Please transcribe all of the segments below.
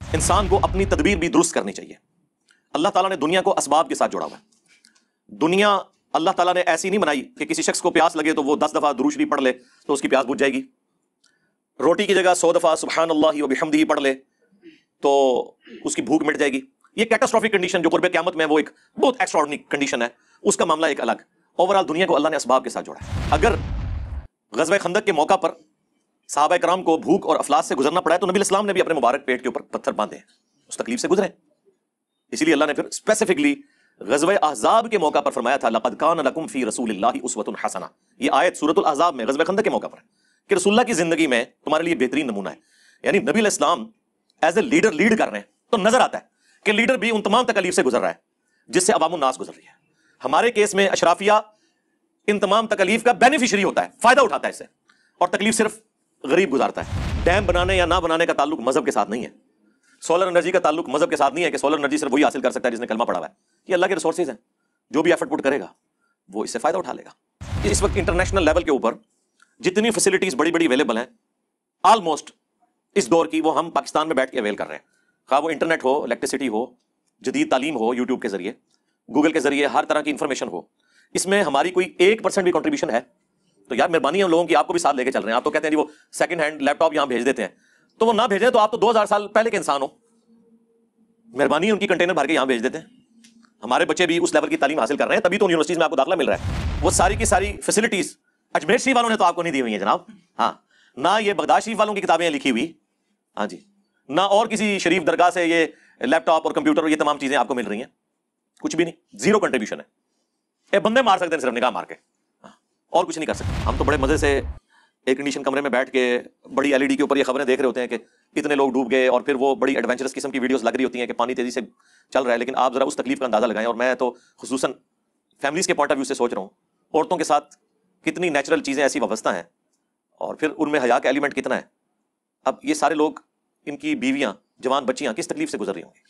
انسان کو اپنی تدبیر بھی درست کرنی چاہیے. اللہ تعالیٰ نے دنیا کو اسباب کے ساتھ جوڑا ہوا ہے. دنیا اللہ تعالیٰ نے ایسی نہیں بنائی کہ کسی شخص کو پیاس لگے تو وہ 10 دفعہ درود شریف پڑھ لے تو اس کی پیاس بجھ جائے گی. روٹی کی جگہ 100 دفعہ سبحان اللہ و بحمدہ پڑھ لے تو اس کی بھوک مٹ جائے گی. یہ کیٹاسٹرافک کنڈیشن جو قرب قیامت میں وہ ایک بہت ایکسٹراڈنری کنڈیشن ہے, اس کا معاملہ ایک الگ. اوورآل دنیا کو اللہ نے اسباب کے ساتھ جوڑا ہے. اگر غزوہ خندق کے موقع پر صحابہ کرام کو بھوک اور افلاس سے گزرنا پڑا ہے تو نبی اسلام نے بھی اپنے مبارک پیٹ کے اوپر پتھر باندھے ہیں, اس تکلیف سے گزرے. اسی لیے اللہ نے پھر اسپیسیفکلی غزوہ احزاب کے موقع پر فرمایا تھا لقد کان لکم فی رسول اللہ اسوۃ حسنہ. یہ آیت سورۃ الاحزاب میں غزوہ خندق کے موقع پر کہ رسول اللہ کی زندگی میں تمہارے لیے بہترین نمونہ ہے. یعنی نبی علیہ السلام ایز اے لیڈر لیڈ کر رہے ہیں تو نظر آتا ہے کہ لیڈر بھی ان تمام تکالیف سے گزر رہا ہے جس سے عوام الناس گزر رہی ہے. ہمارے کیس میں اشرافیہ ان تمام تکالیف کا بینیفیشری ہوتا ہے, فائدہ اٹھاتا ہے اس سے, اور تکلیف صرف غریب گزارتا ہے. ڈیم بنانے یا نہ بنانے کا تعلق مذہب کے ساتھ نہیں ہے. سولر انرجی کا تعلق مذہب کے ساتھ نہیں ہے کہ سولر انرجی صرف وہی حاصل کر سکتا ہے جس نے کلمہ پڑھا ہوا ہے. یہ اللہ کے ریسورسز ہیں, جو بھی ایفرٹ پٹ کرے گا وہ اس سے فائدہ اٹھا لے گا. اس وقت انٹرنیشنل لیول کے اوپر جتنی فیسلٹیز بڑی بڑی اویلیبل ہیں آلموسٹ اس دور کی وہ ہم پاکستان میں بیٹھ کے اویل کر رہے ہیں. خواہ وہ انٹرنیٹ ہو, الیکٹریسٹی ہو, جدید تعلیم ہو, یوٹیوب کے ذریعے, گوگل کے ذریعے ہر طرح کی انفارمیشن ہو. اس میں ہماری کوئی 1% بھی کنٹریبیوشن ہے تو یار مہربانی ہے ان لوگوں کی, آپ کو بھی ساتھ لے کے چل رہے ہیں. آپ تو کہتے ہیں جی وہ سیکنڈ ہینڈ لیپ ٹاپ یہاں بھیج دیتے ہیں, تو وہ نہ بھیجیں تو آپ تو 2000 سال پہلے کے انسان ہو. مہربانی ہے ان کی کنٹینر بھر کے یہاں بھیج دیتے ہیں. ہمارے بچے بھی اس لیول کی تعلیم حاصل کر رہے ہیں, تبھی تو یونیورسٹیز میں آپ کو داخلہ مل رہا ہے. وہ ساری کی ساری فیسلٹیز اجمیر شریف والوں نے تو آپ کو نہیں دی ہوئی ہیں جناب. ہاں, نہ یہ بغداد شریف والوں کی کتابیں لکھی ہوئی, ہاں جی, نہ اور کسی شریف درگاہ سے یہ لیپ ٹاپ اور کمپیوٹر اور یہ تمام چیزیں آپ کو مل رہی ہیں. کچھ بھی نہیں, زیرو کنٹریبیوشن ہے. یہ بندے مار سکتے ہیں صرف نگاہ مار کے, اور کچھ نہیں کر سکتے. ہم تو بڑے مزے سے ایئر کنڈیشن کمرے میں بیٹھ کے بڑی LED کے اوپر یہ خبریں دیکھ رہے ہوتے ہیں کہ اتنے لوگ ڈوب گئے, اور پھر وہ بڑی ایڈونچرس قسم کی ویڈیوز لگ رہی ہوتی ہیں کہ پانی تیزی سے چل رہا ہے. لیکن آپ ذرا اس تکلیف کا اندازہ لگائیں, اور میں تو خصوصاً فیملیز کے پوائنٹ آف ویو سے سوچ رہا ہوں عورتوں کے ساتھ کتنی نیچرل چیزیں ایسی وابستہ ہیں, اور پھر ان میں حیا کا ایلیمنٹ کتنا ہے. اب یہ سارے لوگ, ان کی بیویاں, جوان بچیاں کس تکلیف سے گزر رہی ہوں گی,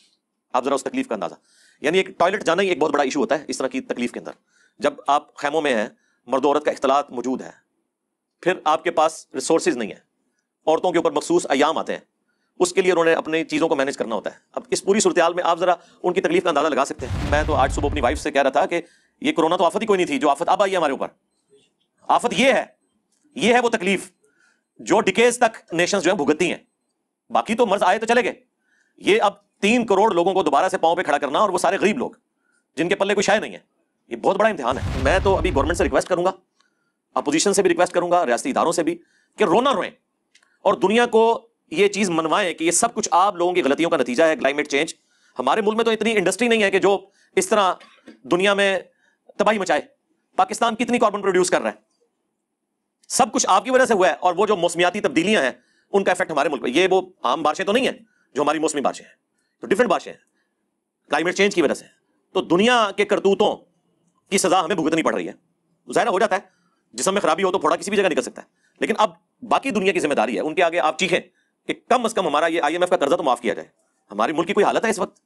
آپ ذرا اس تکلیف کا اندازہ. یعنی ایک ٹوائلٹ جانا ہی ایک بہت بڑا ایشو ہوتا ہے اس طرح کی تکلیف کے اندر. جب آپ خیموں میں ہیں, مرد و عورت کا اختلاط موجود ہے, پھر آپ کے پاس ریسورسز نہیں ہیں, عورتوں کے اوپر مخصوص ایام آتے ہیں, اس کے لیے انہوں نے اپنی چیزوں کو مینیج کرنا ہوتا ہے. اب اس پوری صورتحال میں آپ ذرا ان کی تکلیف کا اندازہ لگا سکتے ہیں. میں تو آج صبح اپنی وائف سے کہہ رہا تھا کہ یہ کورونا تو آفت ہی کوئی نہیں تھی, جو آفت اب آئی ہے ہمارے اوپر, آفت یہ ہے وہ تکلیف جو ڈیکیز تک نیشنز جو ہیں بھگتتی ہیں. باقی تو مرض آئے تو چلے گئے, یہ اب 3 کروڑ لوگوں کو دوبارہ سے پاؤں پہ کھڑا کرنا, اور وہ سارے غریب لوگ جن کے پلے کوئی شے نہیں ہے, یہ بہت بڑا امتحان ہے. میں تو ابھی گورنمنٹ سے ریکویسٹ کروں گا, اپوزیشن سے بھی ریکویسٹ کروں گا, ریاستی اداروں سے بھی, کہ رونا روئیں اور دنیا کو یہ چیز منوائیں کہ یہ سب کچھ آپ لوگوں کی غلطیوں کا نتیجہ ہے. کلائمیٹ چینج, ہمارے ملک میں تو اتنی انڈسٹری نہیں ہے کہ جو اس طرح دنیا میں تباہی مچائے. پاکستان کتنی کاربن پروڈیوس کر رہا ہے, سب کچھ آپ کی وجہ سے ہوا ہے. اور وہ جو موسمیاتی تبدیلیاں ہیں ان کا افیکٹ ہمارے ملک میں, یہ وہ عام بارشیں تو نہیں ہیں جو ہماری موسمی بارشیں ہیں, تو ڈفرنٹ بارشیں ہیں کلائمیٹ چینج کی وجہ سے. تو دنیا کے کرتوتوں کی سزا ہمیں بھگتنی پڑ رہی ہے. ظاہر ہو جاتا ہے جسم میں خرابی ہو تو پھوڑا کسی بھی جگہ نکل سکتا ہے, لیکن اب باقی دنیا کی ذمہ داری ہے, ان کے آگے آپ چیخیں کہ کم از کم ہمارا یہ IMF کا قرضہ تو معاف کیا جائے. ہمارے ملک کی کوئی حالت ہے اس وقت,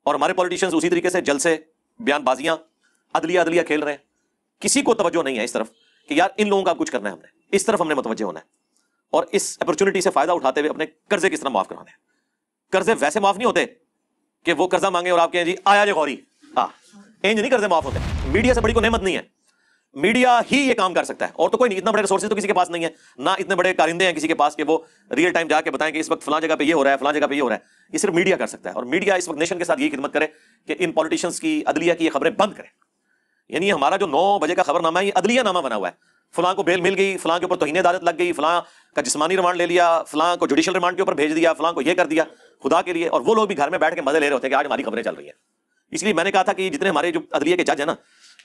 اور ہمارے پولیٹیشینز اسی طریقے سے جلسے, بیان بازیاں, عدلیہ کھیل رہے ہیں. کسی کو توجہ نہیں ہے اس طرف کہ یار ان لوگوں کا کچھ کرنا ہے, ہم نے اس طرف ہم نے متوجہ ہونا ہے, اور اس اپرچونٹی سے فائدہ اٹھاتے ہوئے اپنے قرضے کس طرح معاف کروانے ہیں. قرضے ویسے معاف نہیں ہوتے کہ وہ قرضہ مانگے اور آپ کہیں جی آیا جی غوری, انج نہیں قرضے معاف ہوتے. میڈیا سے بڑی کوئی نعمت نہیں ہے, میڈیا ہی یہ کام کر سکتا ہے, اور تو کوئی نہیں. اتنا بڑے ریسورسز تو کسی کے پاس نہیں ہے, نہ اتنے بڑے کارندے ہیں کسی کے پاس کہ وہ ریئل ٹائم جا کے بتائیں کہ اس وقت فلاں جگہ پہ یہ ہو رہا ہے, فلاں جگہ پہ یہ ہو رہا ہے. یہ صرف میڈیا کر سکتا ہے, اور میڈیا اس وقت نیشن کے ساتھ یہی خدمت کرے کہ ان پولیٹیشینز کی, عدلیہ کی یہ خبریں بند کرے. یعنی ہمارا جو 9 بجے کا خبر نامہ ہے یہ عدلیہ نامہ بنا ہوا ہے. فلاں کو بیل مل گئی, فلاں کے اوپر توہین عدالت لگ گئی, فلاں کا جسمانی ریمانڈ لے لیا, فلاں کو جوڈیشل ریمانڈ کے اوپر بھیج دیا, فلاں کو یہ کر دیا. خدا کے لیے, اور وہ لوگ بھی گھر میں بیٹھ کے مزے لے رہے ہوتے ہیں کہ آج ہماری خبریں چل رہی ہیں. اس لیے میں نے کہا تھا کہ جتنے ہمارے جو عدلیہ کے جج ہیں نا,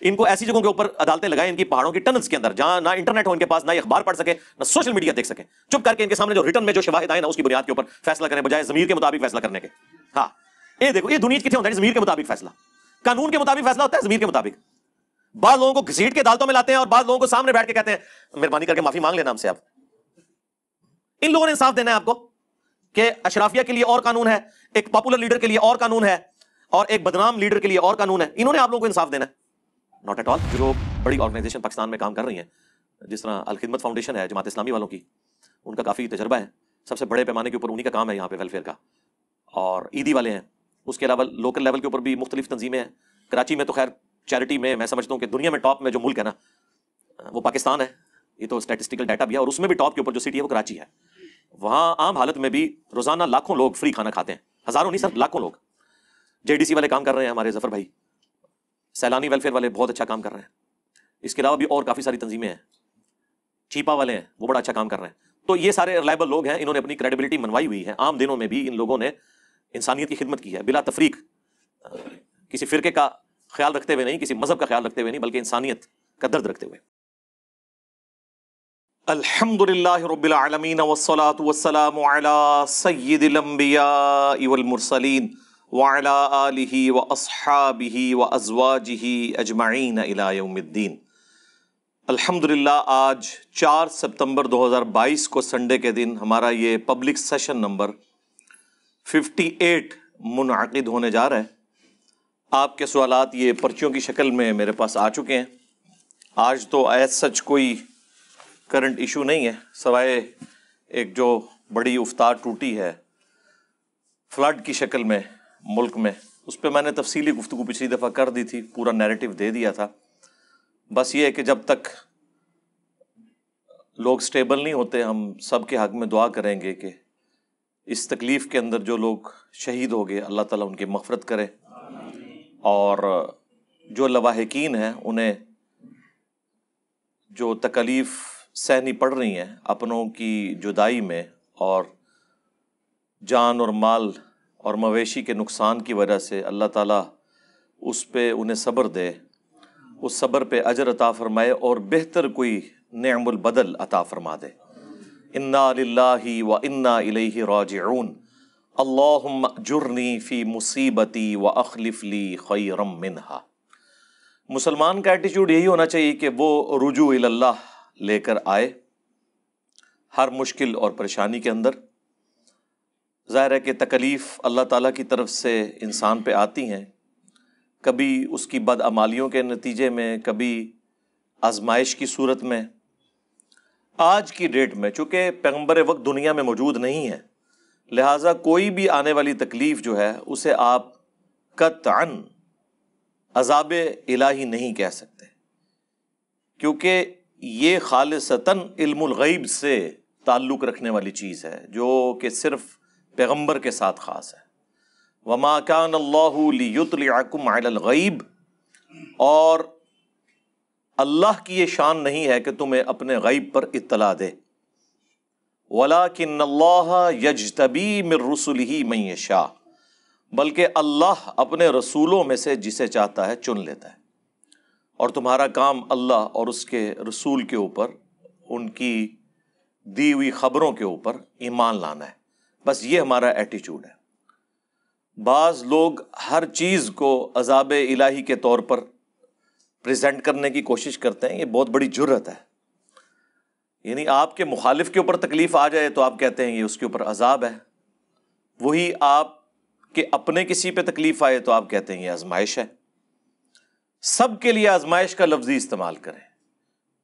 ان کو ایسی جگہوں کے اوپر عدالتیں لگائیں, ان کی پہاڑوں کی ٹنلز کے اندر, جہاں نہ انٹرنیٹ ہو ان کے پاس, نہ یہ اخبار پڑھ سکے, نہ سوشل میڈیا دیکھ سکے. چپ کر کے ان کے سامنے جو ریٹن میں جو شواہد آئے نا اس کی بنیاد کے اوپر فیصلہ کریں, بجائے ضمیر کے مطابق فیصلہ کرنے کے. ہاں, یہ دیکھو یہ دنیا کتنے ہوتا ہے ضمیر کے مطابق فیصلہ, قانون کے مطابق فیصلہ ہوتا ہے, ضمیر کے مطابق. بعض لوگوں کو گھسیٹ کے عدالتوں میں لاتے ہیں, اور بعض لوگوں کو سامنے بیٹھ کے کہتے ہیں مہربانی کر کے معافی مانگ لینا ہم سے. آپ ان لوگوں نے انصاف دینا ہے آپ کو کہ اشرافیہ کے لیے اور قانون ہے, ایک پاپولر لیڈر کے لیے اور قانون ہے, اور ایک بدنام لیڈر کے لیے اور قانون ہے. انہوں نے آپ لوگوں کو انصاف دینا ہے. Not at all. جو بڑی آرگنائزیشن پاکستان میں کام کر رہی ہیں, جس طرح الخدمت فاؤنڈیشن ہے جماعت اسلامی والوں کی, ان کا کافی تجربہ ہے, سب سے بڑے پیمانے کے اوپر انہی کا کام ہے یہاں پہ ویلفیئر کا, اور عیدی والے ہیں. اس کے علاوہ لوکل لیول کے اوپر بھی مختلف تنظیمیں ہیں. کراچی میں تو خیر چیریٹی میں سمجھتا ہوں کہ دنیا میں ٹاپ میں جو ملک ہے نا وہ پاکستان ہے. یہ تو اسٹیٹسٹیکل ڈیٹا بھی ہے, اور اس میں بھی ٹاپ کے اوپر جو سٹی ہے وہ کراچی ہے. وہاں عام حالت میں بھی روزانہ لاکھوں لوگ فری کھانا کھاتے ہیں, ہزاروں نہیں سر, لاکھوں لوگ. JDC والے کام کر رہے ہیں ہمارے ظفر بھائی, سیلانی ویلفیئر والے بہت اچھا کام کر رہے ہیں. اس کے علاوہ بھی اور کافی ساری تنظیمیں ہیں, چیپا والے ہیں وہ بڑا اچھا کام کر رہے ہیں. تو یہ سارے ریلائبل لوگ ہیں, انہوں نے اپنی کریڈیبلٹی منوائی ہوئی ہے. عام دنوں میں بھی ان لوگوں نے انسانیت کی خدمت کی ہے بلا تفریق, کسی فرقے کا خیال رکھتے ہوئے نہیں, کسی مذہب کا خیال رکھتے ہوئے نہیں, بلکہ انسانیت کا درد رکھتے ہوئے. الحمدللہ رب العالمین والصلاة والسلام علی سید الانبیاء والمرسلین وعلی آلہ واصحابہ وازواجہ اجمعین الی یوم الدین. الحمدللہ آج 4 سپتمبر 2022 کو سنڈے کے دن ہمارا یہ پبلک سیشن نمبر 58 منعقد ہونے جا رہا ہے. آپ کے سوالات یہ پرچیوں کی شکل میں میرے پاس آ چکے ہیں. آج تو ایز سچ کوئی کرنٹ ایشو نہیں ہے, سوائے ایک جو بڑی افطار ٹوٹی ہے فلڈ کی شکل میں ملک میں, اس پہ میں نے تفصیلی گفتگو پچھلی دفعہ کر دی تھی, پورا نیریٹو دے دیا تھا. بس یہ ہے کہ جب تک لوگ سٹیبل نہیں ہوتے, ہم سب کے حق میں دعا کریں گے کہ اس تکلیف کے اندر جو لوگ شہید ہو گئے اللہ تعالیٰ ان کی مغفرت کرے, اور جو لواحقین ہیں انہیں جو تکلیف سہنی پڑ رہی ہیں اپنوں کی جدائی میں اور جان اور مال اور مویشی کے نقصان کی وجہ سے, اللہ تعالیٰ اس پہ انہیں صبر دے, اس صبر پہ اجر عطا فرمائے اور بہتر کوئی نعم البدل عطا فرما دے. انا للہ و انا الیہ راجعون. اللہم اجرنی فی مصیبتی و اخلف لی خیرا منہا. مسلمان کا ایٹیچیوڈ یہی ہونا چاہیے کہ وہ رجوع الی اللہ لے کر آئے ہر مشکل اور پریشانی کے اندر. ظاہر ہے کہ تکلیف اللہ تعالیٰ کی طرف سے انسان پہ آتی ہیں, کبھی اس کی بدعمالیوں کے نتیجے میں, کبھی آزمائش کی صورت میں. آج کی ڈیٹ میں چونکہ پیغمبر وقت دنیا میں موجود نہیں ہے, لہٰذا کوئی بھی آنے والی تکلیف جو ہے اسے آپ قطعاً عذاب الہی نہیں کہہ سکتے, کیونکہ یہ خالصتاً علم الغیب سے تعلق رکھنے والی چیز ہے جو کہ صرف پیغمبر کے ساتھ خاص ہے. وما کان اللہ لیطلعکم علی الغیب, اور اللہ کی یہ شان نہیں ہے کہ تمہیں اپنے غیب پر اطلاع دے. ولکن اللہ یجتبی من رسلہ من یشاء, بلکہ اللہ اپنے رسولوں میں سے جسے چاہتا ہے چن لیتا ہے, اور تمہارا کام اللہ اور اس کے رسول کے اوپر, ان کی دی ہوئی خبروں کے اوپر ایمان لانا ہے. بس یہ ہمارا ایٹیچیوڈ ہے. بعض لوگ ہر چیز کو عذاب الہی کے طور پر پریزنٹ کرنے کی کوشش کرتے ہیں, یہ بہت بڑی جرأت ہے. یعنی آپ کے مخالف کے اوپر تکلیف آ جائے تو آپ کہتے ہیں یہ اس کے اوپر عذاب ہے, وہی آپ کے اپنے کسی پہ تکلیف آئے تو آپ کہتے ہیں یہ آزمائش ہے. سب کے لیے آزمائش کا لفظی استعمال کریں.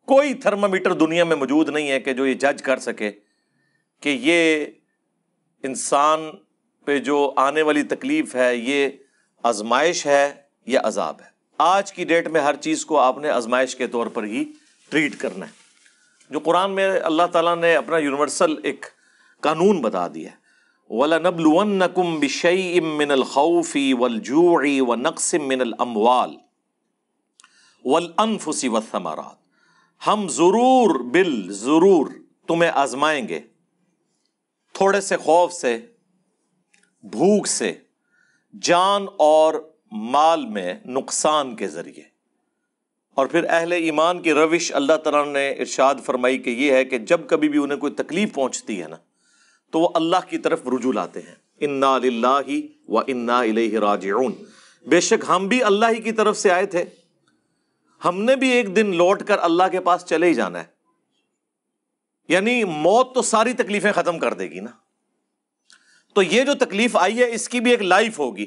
کوئی تھرمامیٹر دنیا میں موجود نہیں ہے کہ جو یہ جج کر سکے کہ یہ انسان پہ جو آنے والی تکلیف ہے یہ آزمائش ہے یا عذاب ہے. آج کی ڈیٹ میں ہر چیز کو آپ نے آزمائش کے طور پر ہی ٹریٹ کرنا ہے. جو قرآن میں اللہ تعالیٰ نے اپنا یونیورسل ایک قانون بتا دیا ہے, وَلَنَبْلُوَنَّكُمْ بِشَيْءٍ مِّنَ الْخَوْفِ وَالْجُوعِ وَنَقْصٍ مِّنَ الْأَمْوَالِ وَالْأَنفُسِ وَالثَّمَرَاتِ, ہم ضرور تمہیں آزمائیں گے تھوڑے سے خوف سے, بھوک سے, جان اور مال میں نقصان کے ذریعے. اور پھر اہل ایمان کی روش اللہ تعالیٰ نے ارشاد فرمائی کہ یہ ہے کہ جب کبھی بھی انہیں کوئی تکلیف پہنچتی ہے نا تو وہ اللہ کی طرف رجوع لاتے ہیں. انا للہ و انا الیہ راجعون. بے شک ہم بھی اللہ ہی کی طرف سے آئے تھے, ہم نے بھی ایک دن لوٹ کر اللہ کے پاس چلے ہی جانا ہے. یعنی موت تو ساری تکلیفیں ختم کر دے گی نا, تو یہ جو تکلیف آئی ہے اس کی بھی ایک لائف ہوگی.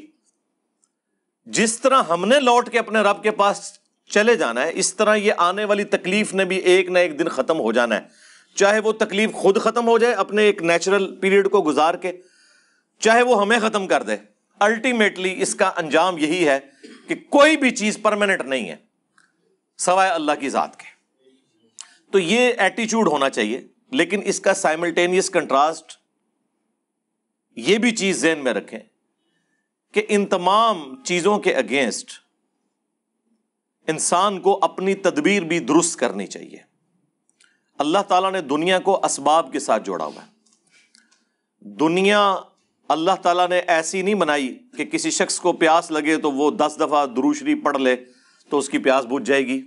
جس طرح ہم نے لوٹ کے اپنے رب کے پاس چلے جانا ہے, اس طرح یہ آنے والی تکلیف نے بھی ایک نہ ایک دن ختم ہو جانا ہے. چاہے وہ تکلیف خود ختم ہو جائے اپنے ایک نیچرل پیریڈ کو گزار کے, چاہے وہ ہمیں ختم کر دے، الٹیمیٹلی اس کا انجام یہی ہے کہ کوئی بھی چیز پرماننٹ نہیں ہے سوائے اللہ کی ذات کے۔ تو یہ ایٹیچیوڈ ہونا چاہیے، لیکن اس کا سائملٹینیس کنٹراسٹ یہ بھی چیز ذہن میں رکھیں کہ ان تمام چیزوں کے اگینسٹ انسان کو اپنی تدبیر بھی درست کرنی چاہیے۔ اللہ تعالیٰ نے دنیا کو اسباب کے ساتھ جوڑا ہوا ہے۔ دنیا اللہ تعالیٰ نے ایسی نہیں بنائی کہ کسی شخص کو پیاس لگے تو وہ 10 دفعہ درود شریف پڑھ لے تو اس کی پیاس بجھ جائے گی،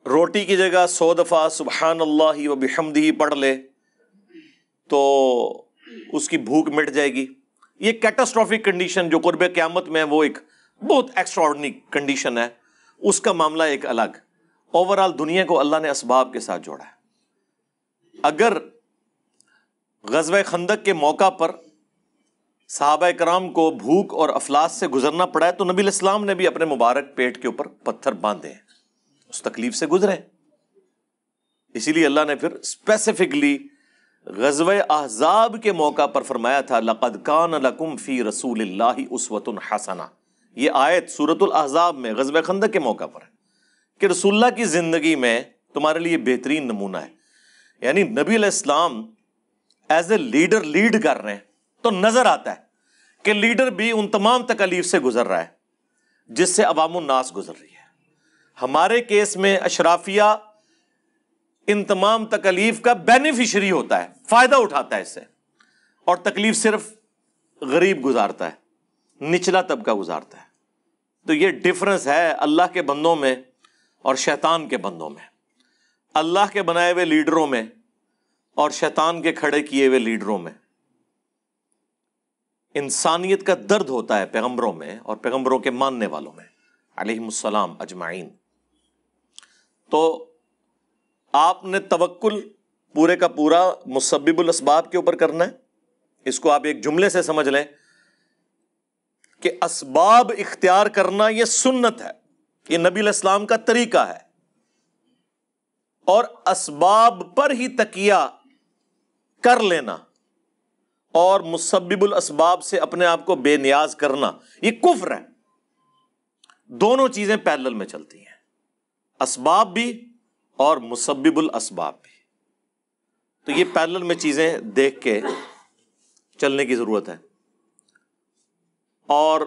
روٹی کی جگہ 100 دفعہ سبحان اللہ و بحمدہ پڑھ لے تو اس کی بھوک مٹ جائے گی۔ یہ کیٹاسٹرافک کنڈیشن جو قرب قیامت میں وہ ایک بہت ایکسٹراڈنری کنڈیشن ہے، اس کا معاملہ ایک الگ۔ اوورآل دنیا کو اللہ نے اسباب کے ساتھ جوڑا ہے۔ اگر غزوہ خندق کے موقع پر صحابہ کرام کو بھوک اور افلاس سے گزرنا پڑا ہے تو نبی علیہ السلام نے بھی اپنے مبارک پیٹ کے اوپر پتھر باندھے ہیں، اس تکلیف سے گزرے۔ اسی لیے اللہ نے پھر اسپیسیفکلی غزوہ احزاب کے موقع پر فرمایا تھا لَقَدْ كَانَ لَكُمْ فِي رَسُولِ اللَّهِ أُسْوَةٌ حَسَنَةٌ۔ یہ آیت سورۃ الاحزاب میں غزوہ خندق کے موقع پر ہے کہ رسول اللہ کی زندگی میں تمہارے لیے بہترین نمونہ ہے۔ یعنی نبی علیہ السلام ایز اے لیڈر لیڈ کر رہے ہیں تو نظر آتا ہے کہ لیڈر بھی ان تمام تکالیف سے گزر رہا ہے جس سے عوام الناس گزر رہی ہے۔ ہمارے کیس میں اشرافیہ ان تمام تکالیف کا بینیفیشری ہوتا ہے، فائدہ اٹھاتا ہے اس سے، اور تکلیف صرف غریب گزارتا ہے، نچلا طبقہ گزارتا ہے۔ تو یہ ڈفرنس ہے اللہ کے بندوں میں اور شیطان کے بندوں میں، اللہ کے بنائے ہوئے لیڈروں میں اور شیطان کے کھڑے کیے ہوئے لیڈروں میں۔ انسانیت کا درد ہوتا ہے پیغمبروں میں اور پیغمبروں کے ماننے والوں میں علیہم السلام اجمعین۔ تو آپ نے توکل پورے کا پورا مسبب الاسباب کے اوپر کرنا ہے۔ اس کو آپ ایک جملے سے سمجھ لیں کہ اسباب اختیار کرنا یہ سنت ہے، یہ نبی علیہ السلام کا طریقہ ہے، اور اسباب پر ہی تکیہ کر لینا اور مسبب الاسباب سے اپنے آپ کو بے نیاز کرنا یہ کفر ہے۔ دونوں چیزیں پیرلل میں چلتی ہیں، اسباب بھی اور مسبب الاسباب بھی۔ تو یہ پیرلل میں چیزیں دیکھ کے چلنے کی ضرورت ہے۔ اور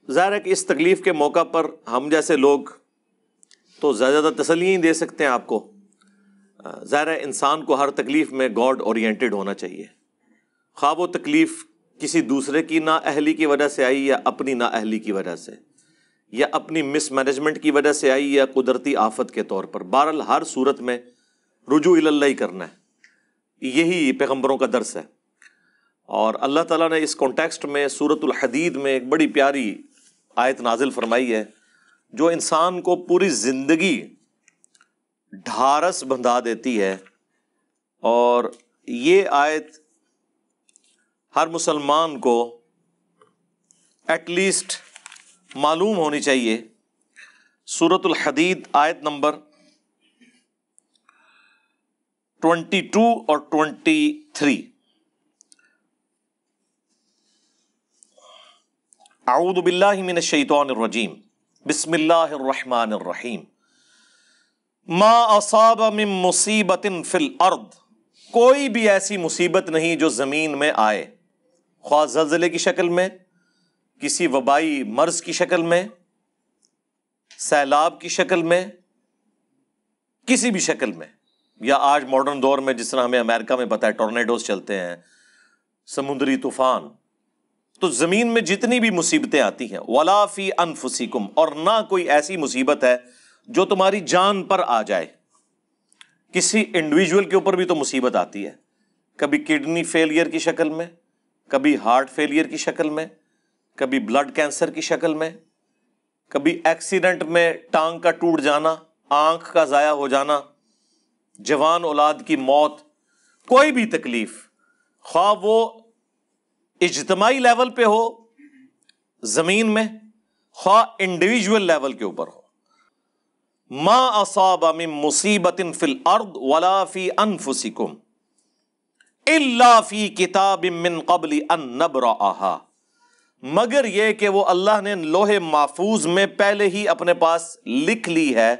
ظاہر ہے کہ اس تکلیف کے موقع پر ہم جیسے لوگ تو زیادہ تسلی ہی دے سکتے ہیں آپ کو۔ ظاہر ہے انسان کو ہر تکلیف میں گاڈ اورینٹڈ ہونا چاہیے، خواہ وہ تکلیف کسی دوسرے کی نااہلی کی وجہ سے آئی یا اپنی نااہلی کی وجہ سے، یا اپنی مس مینجمنٹ کی وجہ سے آئی یا قدرتی آفت کے طور پر، بہرحال ہر صورت میں رجوع الی اللہ ہی کرنا ہے۔ یہی پیغمبروں کا درس ہے۔ اور اللہ تعالیٰ نے اس کانٹیکسٹ میں سورۃ الحدید میں ایک بڑی پیاری آیت نازل فرمائی ہے جو انسان کو پوری زندگی ڈھارس بندھا دیتی ہے۔ اور یہ آیت ہر مسلمان کو ایٹ لیسٹ معلوم ہونی چاہیے۔ سورۃ الحدید آیت نمبر 22 اور 23۔ اعوذ باللہ من الشیطان الرجیم، بسم اللہ الرحمن الرحیم۔ ما اصاب من مصیبت فی الارض، کوئی بھی ایسی مصیبت نہیں جو زمین میں آئے، خواہ زلزلے کی شکل میں، کسی وبائی مرض کی شکل میں، سیلاب کی شکل میں، کسی بھی شکل میں، یا آج ماڈرن دور میں جس طرح ہمیں امریکہ میں پتہ ہے ٹورنیڈوز چلتے ہیں، سمندری طوفان۔ تو زمین میں جتنی بھی مصیبتیں آتی ہیں، وَلَا فِي أَنفُسِكُمْ، اور نہ کوئی ایسی مصیبت ہے جو تمہاری جان پر آ جائے۔ کسی انڈیویجول کے اوپر بھی تو مصیبت آتی ہے، کبھی کڈنی فیلئر کی شکل میں، کبھی ہارٹ فیلئر کی شکل میں، کبھی بلڈ کینسر کی شکل میں، کبھی ایکسیڈنٹ میں ٹانگ کا ٹوٹ جانا، آنکھ کا ضائع ہو جانا، جوان اولاد کی موت۔ کوئی بھی تکلیف، خواہ وہ اجتماعی لیول پہ ہو زمین میں، خواہ انڈیویجول لیول کے اوپر ہو۔ ما اصاب من مصیبت فی الارض ولا فی انفسکم الا فی کتاب من قبل ان نبرأہا، مگر یہ کہ وہ اللہ نے لوح محفوظ میں پہلے ہی اپنے پاس لکھ لی ہے،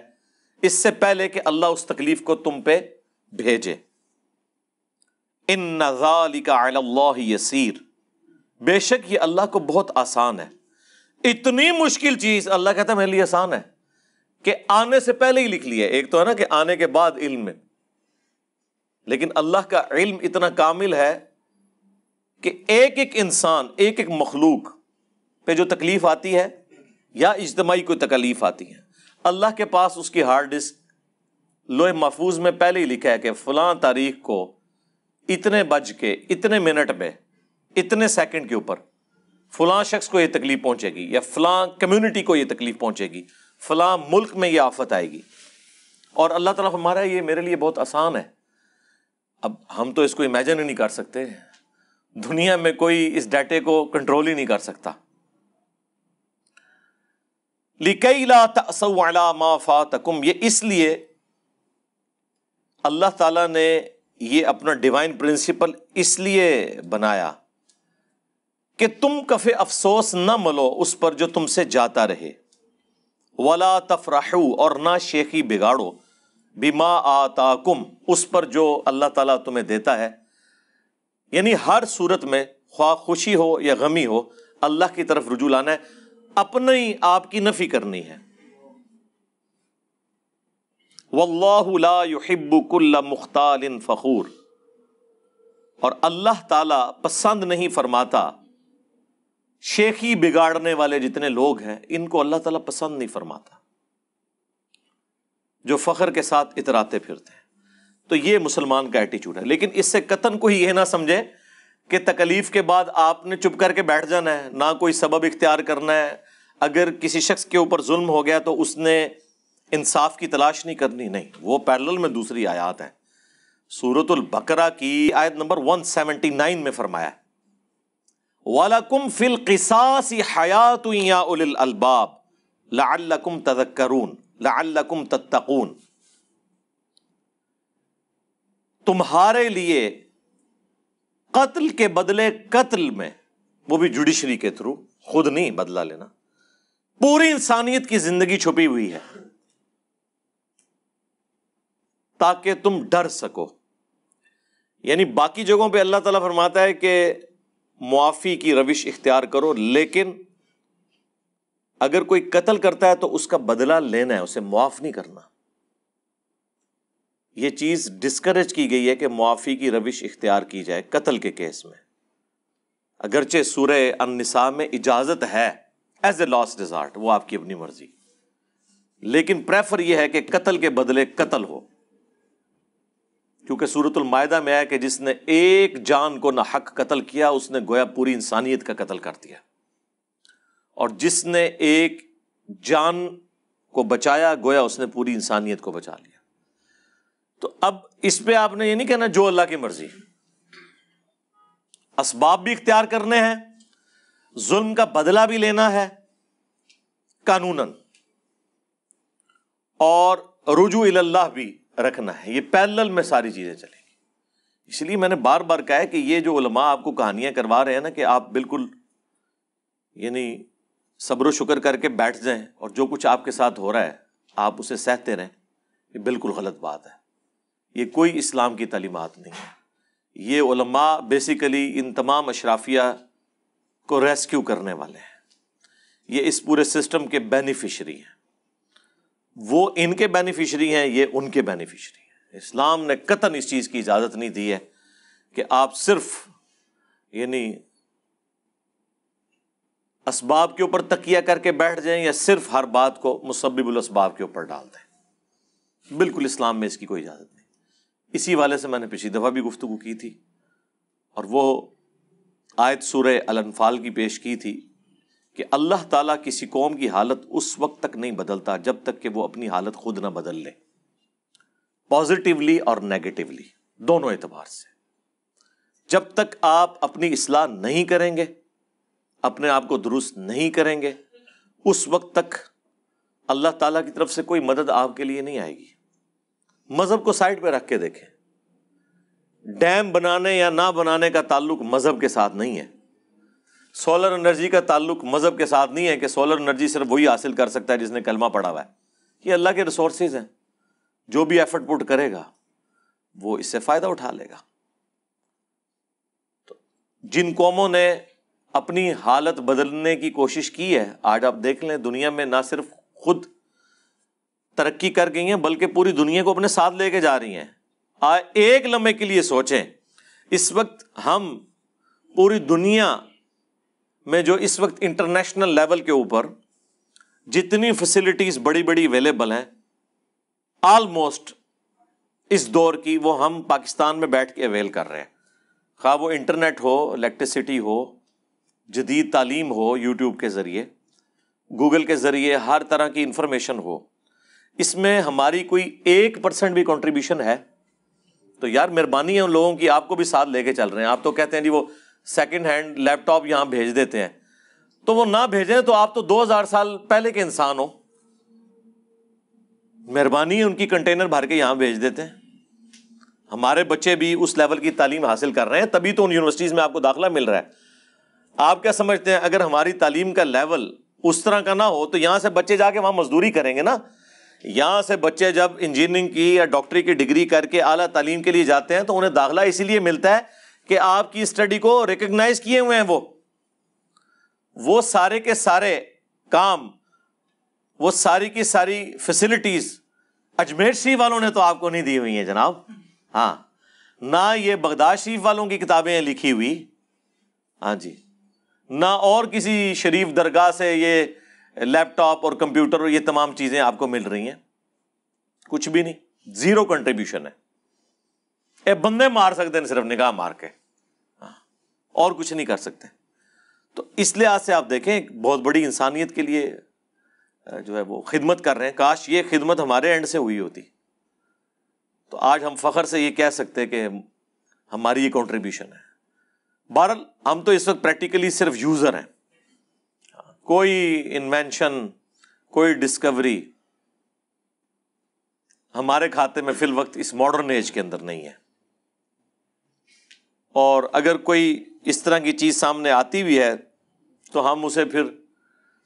اس سے پہلے کہ اللہ اس تکلیف کو تم پہ بھیجے۔ ان ذالک علی اللہ یسیر، بے شک یہ اللہ کو بہت آسان ہے۔ اتنی مشکل چیز اللہ کہتا ہے میرے لیے آسان ہے کہ آنے سے پہلے ہی لکھ لیا ہے۔ ایک تو ہے نا کہ آنے کے بعد علم میں، لیکن اللہ کا علم اتنا کامل ہے کہ ایک ایک انسان، ایک ایک مخلوق پہ جو تکلیف آتی ہے یا اجتماعی کوئی تکلیف آتی ہے، اللہ کے پاس اس کی ہارڈ ڈسک لوح محفوظ میں پہلے ہی لکھا ہے کہ فلاں تاریخ کو اتنے بج کے اتنے منٹ میں اتنے سیکنڈ کے اوپر فلاں شخص کو یہ تکلیف پہنچے گی، یا فلاں کمیونٹی کو یہ تکلیف پہنچے گی، فلاں ملک میں یہ آفت آئے گی۔ اور اللہ تعالیٰ ہمارا یہ میرے لیے بہت آسان ہے۔ اب ہم تو اس کو امیجن ہی نہیں کر سکتے، دنیا میں کوئی اس ڈیٹے کو کنٹرول ہی نہیں کر سکتا۔ لِكَيْ لَا تَأْسَوْا عَلَىٰ مَا فَاتَكُمْ، یہ اس لیے اللہ تعالیٰ نے یہ اپنا ڈیوائن پرنسپل اس لیے بنایا کہ تم کف افسوس نہ ملو اس پر جو تم سے جاتا رہے، وَلَا تَفْرَحُوا، اور نہ شیخی بگاڑو، بِمَا آتَاكُمْ، اس پر جو اللہ تعالیٰ تمہیں دیتا ہے۔ یعنی ہر صورت میں خواہ خوشی ہو یا غمی ہو، اللہ کی طرف رجوع لانا ہے، اپنی آپ کی نفی کرنی ہے۔ وَاللَّهُ لَا يُحِبُّ كُلَّ مُخْتَالٍ فَخُورٍ، اور اللہ تعالیٰ پسند نہیں فرماتا شیخی بگاڑنے والے جتنے لوگ ہیں، ان کو اللہ تعالیٰ پسند نہیں فرماتا، جو فخر کے ساتھ اتراتے پھرتے ہیں۔ تو یہ مسلمان کا ایٹیچیوڈ ہے۔ لیکن اس سے قطعاً کوئی یہ نہ سمجھے کہ تکلیف کے بعد آپ نے چپ کر کے بیٹھ جانا ہے، نہ کوئی سبب اختیار کرنا ہے۔ اگر کسی شخص کے اوپر ظلم ہو گیا تو اس نے انصاف کی تلاش نہیں کرنی، نہیں، وہ پیرلل میں دوسری آیات ہیں۔ سورۃ البقرہ کی آیت نمبر 179 میں فرمایا ہے وَلَكُمْ فِي الْقِصَاصِ حَيَاةٌ يَا أُولِي الْأَلْبَابِ لَعَلَّكُمْ تَذَكَّرُونَ لَعَلَّكُمْ تَتَّقُونَ، تمہارے لیے قتل کے بدلے قتل میں، وہ بھی جوڈیشری کے تھرو، خود نہیں بدلہ لینا، پوری انسانیت کی زندگی چھپی ہوئی ہے تاکہ تم ڈر سکو۔ یعنی باقی جگہوں پہ اللہ تعالیٰ فرماتا ہے کہ معافی کی روش اختیار کرو، لیکن اگر کوئی قتل کرتا ہے تو اس کا بدلہ لینا ہے، اسے معاف نہیں کرنا۔ یہ چیز ڈسکریج کی گئی ہے کہ معافی کی روش اختیار کی جائے قتل کے کیس میں، اگرچہ سورہ النساء میں اجازت ہے ایز اے لاسٹ ریزارٹ، وہ آپ کی اپنی مرضی، لیکن پریفر یہ ہے کہ قتل کے بدلے قتل ہو، کیونکہ سورۃ المائدہ میں ہے کہ جس نے ایک جان کو ناحق قتل کیا اس نے گویا پوری انسانیت کا قتل کر دیا، اور جس نے ایک جان کو بچایا گویا اس نے پوری انسانیت کو بچا لیا۔ تو اب اس پہ آپ نے یہ نہیں کہنا جو اللہ کی مرضی، اسباب بھی اختیار کرنے ہیں، ظلم کا بدلہ بھی لینا ہے قانوناً، اور رجوع اللہ بھی رکھنا ہے۔ یہ پیرلل میں ساری چیزیں چلیں گی۔ اس لیے میں نے بار بار کہا ہے کہ یہ جو علماء آپ کو کہانیاں کروا رہے ہیں نا کہ آپ بالکل یعنی صبر و شکر کر کے بیٹھ جائیں اور جو کچھ آپ کے ساتھ ہو رہا ہے آپ اسے سہتے رہیں، یہ بالکل غلط بات ہے۔ یہ کوئی اسلام کی تعلیمات نہیں ہے۔ یہ علماء بیسیکلی ان تمام اشرافیہ کو ریسکیو کرنے والے ہیں، یہ اس پورے سسٹم کے بینیفیشری ہیں، وہ ان کے بینیفیشری ہیں، یہ ان کے بینیفیشری ہیں۔ اسلام نے قطعاً اس چیز کی اجازت نہیں دی ہے کہ آپ صرف یعنی اسباب کے اوپر تکیہ کر کے بیٹھ جائیں یا صرف ہر بات کو مسبب الاسباب کے اوپر ڈال دیں، بالکل اسلام میں اس کی کوئی اجازت نہیں۔ اسی والے سے میں نے پچھلی دفعہ بھی گفتگو کی تھی، اور وہ آیت سورہ الانفال کی پیش کی تھی کہ اللہ تعالیٰ کسی قوم کی حالت اس وقت تک نہیں بدلتا جب تک کہ وہ اپنی حالت خود نہ بدل لے، پازیٹیولی اور نیگیٹیولی دونوں اعتبار سے۔ جب تک آپ اپنی اصلاح نہیں کریں گے، اپنے آپ کو درست نہیں کریں گے، اس وقت تک اللہ تعالیٰ کی طرف سے کوئی مدد آپ کے لیے نہیں آئے گی۔ مذہب کو سائڈ پہ رکھ کے دیکھیں، ڈیم بنانے یا نہ بنانے کا تعلق مذہب کے ساتھ نہیں ہے. سولر انرجی کا تعلق مذہب کے ساتھ نہیں ہے کہ سولر انرجی صرف وہی حاصل کر سکتا ہے جس نے کلمہ پڑھا ہوا ہے. یہ اللہ کے ریسورسز ہیں، جو بھی ایفرٹ پٹ کرے گا وہ اس سے فائدہ اٹھا لے گا. تو جن قوموں نے اپنی حالت بدلنے کی کوشش کی ہے، آج آپ دیکھ لیں دنیا میں نہ صرف خود ترقی کر گئی ہیں بلکہ پوری دنیا کو اپنے ساتھ لے کے جا رہی ہیں. ایک لمحے کے لیے سوچیں، اس وقت ہم پوری دنیا میں جو اس وقت انٹرنیشنل لیول کے اوپر جتنی فیسلٹیز بڑی بڑی اویلیبل ہیں آلموسٹ اس دور کی، وہ ہم پاکستان میں بیٹھ کے اویل کر رہے ہیں. خواہ وہ انٹرنیٹ ہو، الیکٹریسٹی ہو، جدید تعلیم ہو یوٹیوب کے ذریعے، گوگل کے ذریعے ہر طرح کی انفارمیشن ہو. اس میں ہماری کوئی 1% بھی کنٹریبیوشن ہے تو یار مہربانی ہے ان لوگوں کی، آپ کو بھی ساتھ لے کے چل رہے ہیں. آپ تو کہتے ہیں جی وہ سیکنڈ ہینڈ لیپ ٹاپ یہاں بھیج دیتے ہیں، تو وہ نہ بھیجیں تو آپ تو 2000 سال پہلے کے انسان ہو. مہربانی ہے ان کی کنٹینر بھر کے یہاں بھیج دیتے ہیں. ہمارے بچے بھی اس لیول کی تعلیم حاصل کر رہے ہیں، تبھی تو ان یونیورسٹیز میں آپ کو داخلہ مل رہا ہے. آپ کیا سمجھتے ہیں اگر ہماری تعلیم کا لیول اس طرح کا نہ ہو تو یہاں سے بچے جا کے وہاں مزدوری کریں گے نا؟ یہاں سے بچے جب انجینئرنگ کی یا ڈاکٹری کی ڈگری کر کے اعلیٰ تعلیم کے لیے جاتے ہیں تو انہیں داخلہ اسی لیے ملتا ہے کہ آپ کی اسٹڈی کو ریکگنائز کیے ہوئے ہیں. وہ سارے کے سارے کام، وہ ساری کی ساری فیسلٹیز اجمیر شریف والوں نے تو آپ کو نہیں دی ہوئی ہیں جناب. ہاں، نہ یہ بغداد شریف والوں کی کتابیں لکھی ہوئی، ہاں جی، نہ اور کسی شریف درگاہ سے یہ لیپ ٹاپ اور کمپیوٹر اور یہ تمام چیزیں آپ کو مل رہی ہیں. کچھ بھی نہیں، زیرو کنٹریبیوشن ہے. اے بندے مار سکتے ہیں صرف نگاہ مار کے، اور کچھ نہیں کر سکتے. تو اس لحاظ سے آپ دیکھیں ایک بہت بڑی انسانیت کے لیے جو ہے وہ خدمت کر رہے ہیں. کاش یہ خدمت ہمارے اینڈ سے ہوئی ہوتی تو آج ہم فخر سے یہ کہہ سکتے کہ ہماری یہ کنٹریبیوشن ہے. بہرحال ہم تو اس وقت پریکٹیکلی صرف یوزر ہیں. کوئی انوینشن، کوئی ڈسکوری ہمارے کھاتے میں فی الوقت اس ماڈرن ایج کے اندر نہیں ہے. اور اگر کوئی اس طرح کی چیز سامنے آتی بھی ہے تو ہم اسے پھر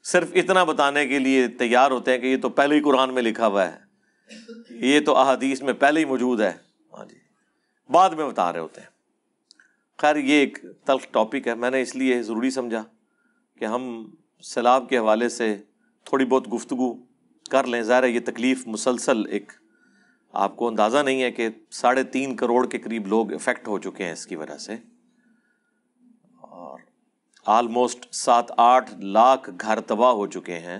صرف اتنا بتانے کے لیے تیار ہوتے ہیں کہ یہ تو پہلے ہی قرآن میں لکھا ہوا ہے، یہ تو احادیث میں پہلے ہی موجود ہے. ہاں جی، بعد میں بتا رہے ہوتے ہیں. خیر یہ ایک تلخ ٹاپک ہے، میں نے اس لیے ضروری سمجھا کہ ہم سیلاب کے حوالے سے تھوڑی بہت گفتگو کر لیں. ظاہر ہے یہ تکلیف مسلسل، ایک آپ کو اندازہ نہیں ہے کہ 3.5 کروڑ کے قریب لوگ افیکٹ ہو چکے ہیں اس کی وجہ سے، اور آلموسٹ 7-8 لاکھ گھر تباہ ہو چکے ہیں،